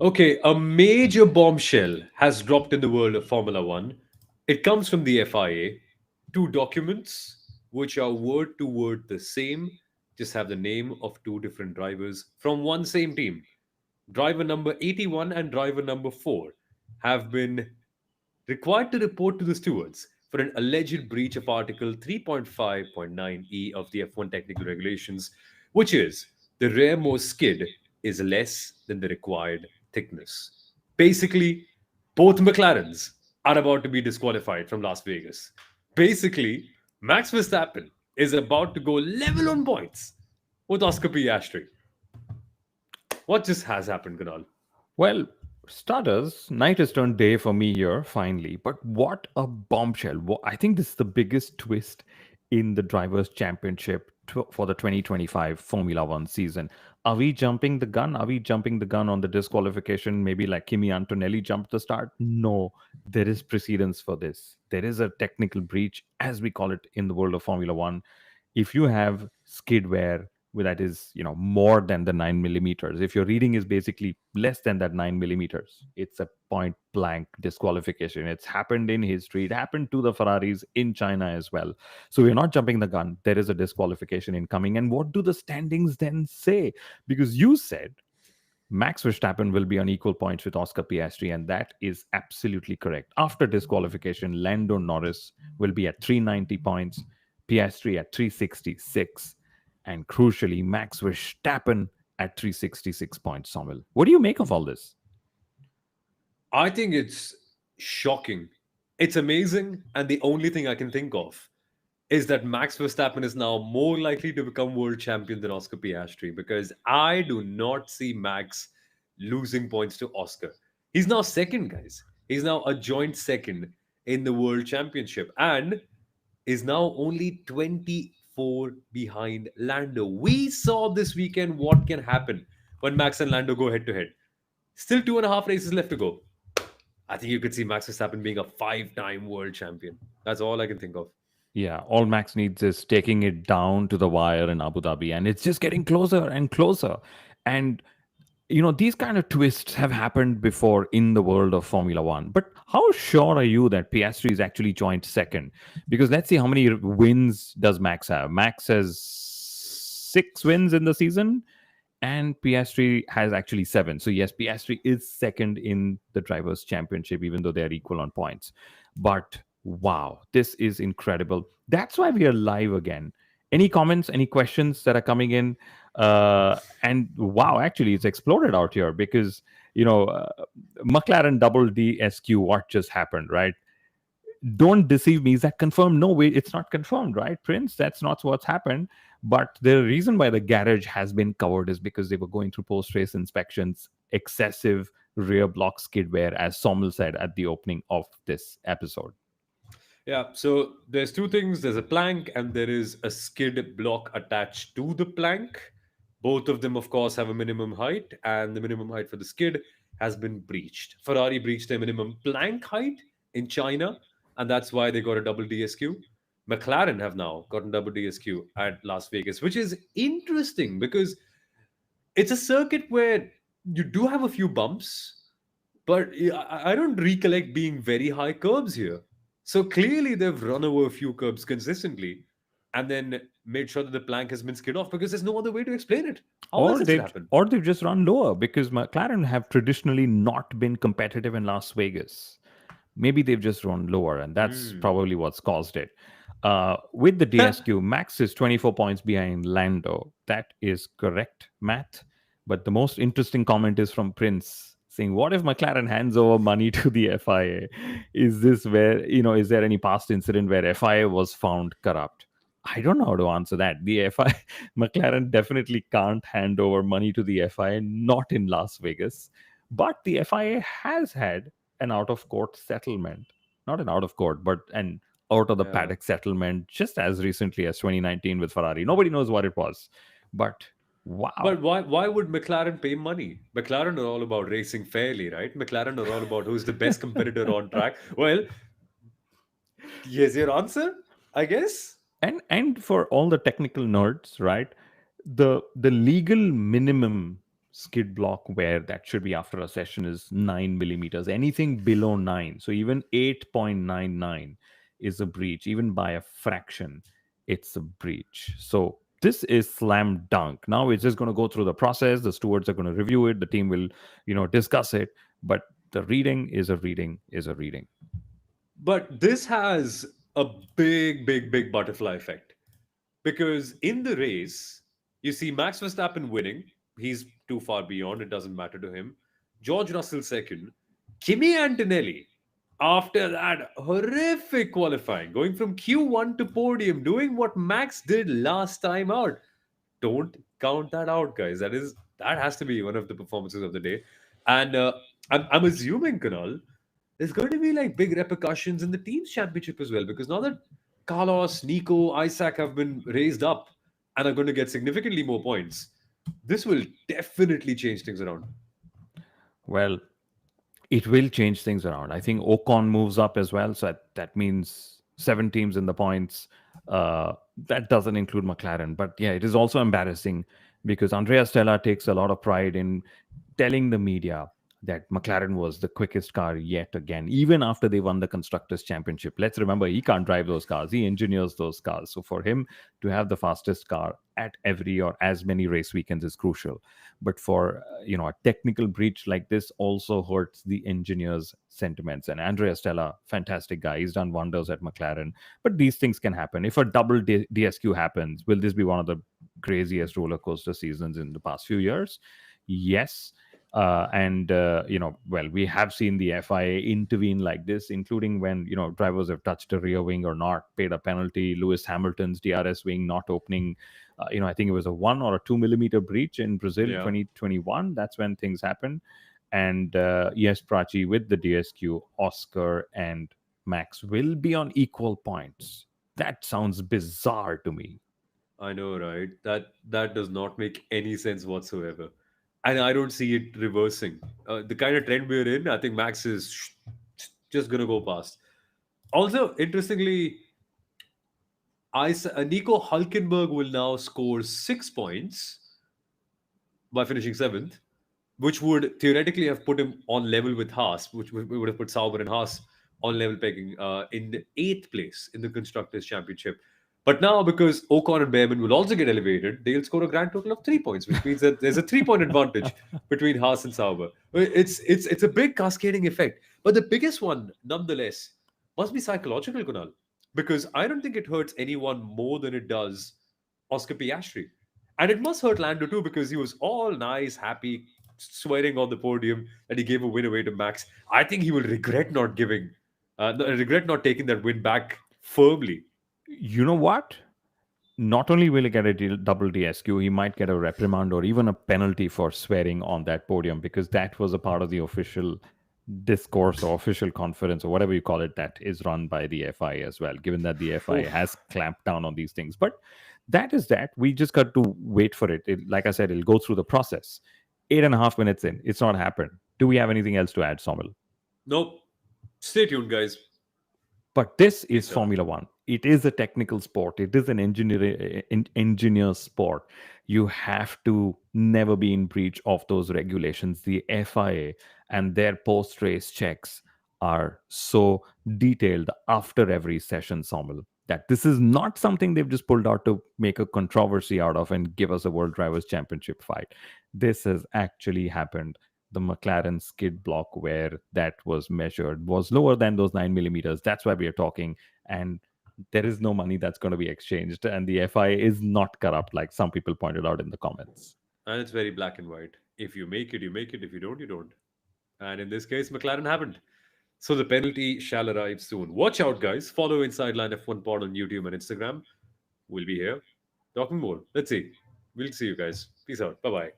Okay, a major bombshell has dropped in the world of Formula One. It comes from the FIA. Two documents which are word to word the same, just have the name of two different drivers from one same team. Driver number 81 and driver number 4 have been required to report to the stewards for an alleged breach of Article 3.5.9E of the F1 technical regulations, which is the rearmost skid is less than the required thickness. Basically, both McLarens are about to be disqualified from Las Vegas. Basically, Max Verstappen is about to go level on points with Oscar Piastri. What just has happened, Kunal? Well, starters, night has turned day for me here, finally. But what a bombshell. I think this is the biggest twist in the Drivers' Championship for the 2025 Formula One season. Are we jumping the gun? Are we jumping the gun on the disqualification? Maybe like Kimi Antonelli jumped the start? No, there is precedence for this. There is a technical breach, as we call it in the world of Formula One. If you have skid wear that is more than the 9 millimeters, if your reading is basically less than that 9 millimeters, it's a point blank disqualification. It's happened in history. It happened to the Ferraris in China as well. So we're not jumping the gun. There is a disqualification incoming. And what do the standings then say? Because you said Max Verstappen will be on equal points with Oscar Piastri, and that is absolutely correct. After disqualification, Lando Norris will be at 390 points, Piastri at 366, and crucially, Max Verstappen at 366 points. Soumil, what do you make of all this? I think it's shocking. It's amazing, and the only thing I can think of is that Max Verstappen is now more likely to become world champion than Oscar Piastri because I do not see Max losing points to Oscar. He's now second, guys. He's now a joint second in the world championship and is now only 24 behind Lando. We saw this weekend what can happen when Max and Lando go head to head. Still 2.5 races left to go. I think you could see Max Verstappen being a 5-time world champion. That's all I can think of. Yeah, all Max needs is taking it down to the wire in Abu Dhabi, and it's just getting closer and closer. And these kind of twists have happened before in the world of Formula One. But how sure are you that Piastri is actually joint second? Because let's see, how many wins does Max have? Max has 6 wins in the season, and Piastri has actually 7. So yes, Piastri is second in the Drivers' Championship, even though they are equal on points. But wow, this is incredible. That's why we are live again. Any comments, any questions that are coming in? And wow, actually, it's exploded out here because McLaren double DSQ. What just happened, right? Don't deceive me. Is that confirmed? No, wait, it's not confirmed, right, Prince? That's not what's happened. But the reason why the garage has been covered is because they were going through post race inspections, excessive rear block skid wear, as Sommel said at the opening of this episode. Yeah, so there's two things. There's a plank and there is a skid block attached to the plank. Both of them, of course, have a minimum height, and the minimum height for the skid has been breached. Ferrari breached their minimum plank height in China, and that's why they got a double DSQ. McLaren have now gotten double DSQ at Las Vegas, which is interesting because it's a circuit where you do have a few bumps, but I don't recollect being very high curbs here. So clearly they've run over a few curbs consistently and then made sure that the plank has been skid off because there's no other way to explain it. How else Or has it they've happened? or they've just run lower because McLaren have traditionally not been competitive in Las Vegas. Maybe they've just run lower, and that's Hmm. probably what's caused it. With the DSQ, Max is 24 points behind Lando. That is correct, Matt. But the most interesting comment is from Prince saying, "What if McLaren hands over money to the FIA? Is this where, is there any past incident where FIA was found corrupt?" I don't know how to answer that. The FIA, McLaren definitely can't hand over money to the FIA, not in Las Vegas. But the FIA has had an out of court settlement, not an out of court, but an out of the Yeah. paddock settlement just as recently as 2019 with Ferrari. Nobody knows what it was. But But wow. why would McLaren pay money? McLaren are all about racing fairly, right? McLaren are all about who's the best competitor on track. Well, here's your answer, I guess. And for all the technical nerds, right? The legal minimum skid block wear that should be after a session is 9 millimeters. Anything below 9, so even 8.99 is a breach. Even by a fraction, it's a breach. So this is slam dunk. Now it's just going to go through the process. The stewards are going to review it. The team will, discuss it. But the reading is a reading is a reading. But this has a big, big, big butterfly effect. Because in the race, you see Max Verstappen winning. He's too far beyond. It doesn't matter to him. George Russell second. Kimi Antonelli, after that horrific qualifying, going from Q1 to podium, doing what Max did last time out. Don't count that out, guys. That has to be one of the performances of the day. And I'm assuming, Kunal, there's going to be like big repercussions in the teams championship as well, because now that Carlos, Nico, Isaac have been raised up and are going to get significantly more points, this will definitely change things around. Well, it will change things around. I think Ocon moves up as well, so that means 7 teams in the points. That doesn't include McLaren, but yeah, it is also embarrassing because Andrea Stella takes a lot of pride in telling the media that McLaren was the quickest car yet again, even after they won the Constructors' Championship. Let's remember, he can't drive those cars, he engineers those cars. So for him to have the fastest car at every or as many race weekends is crucial. But for a technical breach like this also hurts the engineers' sentiments. And Andrea Stella, fantastic guy, he's done wonders at McLaren. But these things can happen. If a double DSQ happens, will this be one of the craziest roller coaster seasons in the past few years? Yes. And well, we have seen the FIA intervene like this, including when drivers have touched a rear wing or not, paid a penalty. Lewis Hamilton's DRS wing not opening, I think it was a 1 or 2 millimeter breach in Brazil Yeah, 2021. That's when things happened. And yes, Prachi, with the DSQ, Oscar and Max will be on equal points. That sounds bizarre to me. I know, right? That does not make any sense whatsoever, and I don't see it reversing. The kind of trend we're in, I think Max is just gonna go past. Also, interestingly, Nico Hulkenberg will now score 6 points by finishing seventh, which would theoretically have put him on level with Haas, which would have put Sauber and Haas on level pegging in the eighth place in the Constructors' Championship. But now, because Ocon and Behrman will also get elevated, they'll score a grand total of 3 points, which means that there's a 3 point advantage between Haas and Sauber. It's a big cascading effect, but the biggest one, nonetheless, must be psychological, Kunal, because I don't think it hurts anyone more than it does Oscar Piastri. And it must hurt Lando too, because he was all nice, happy, swearing on the podium that he gave a win away to Max. I think he will regret not taking that win back firmly. You know what? Not only will he get a double DSQ, he might get a reprimand or even a penalty for swearing on that podium, because that was a part of the official discourse or official conference or whatever you call it that is run by the FIA as well, given that the FIA Oof. has clamped down on these things. But that is that. We just got to wait for it. Like I said, it'll go through the process. 8.5 minutes in, it's not happened. Do we have anything else to add, Somil? Nope. Stay tuned, guys. But this is Peace out. Formula One. It is a technical sport. It is an engineer sport. You have to never be in breach of those regulations. The FIA and their post race checks are so detailed after every session, Somil, that this is not something they've just pulled out to make a controversy out of and give us a World Drivers' Championship fight. This has actually happened. The McLaren skid block where that was measured was lower than those 9 millimeters. That's why we are talking. And there is no money that's going to be exchanged. And the FIA is not corrupt, like some people pointed out in the comments. And it's very black and white. If you make it, you make it. If you don't, you don't. And in this case, McLaren haven't. So the penalty shall arrive soon. Watch out, guys. Follow Inside Line F1 Pod on YouTube and Instagram. We'll be here talking more. Let's see. We'll see you guys. Peace out. Bye bye.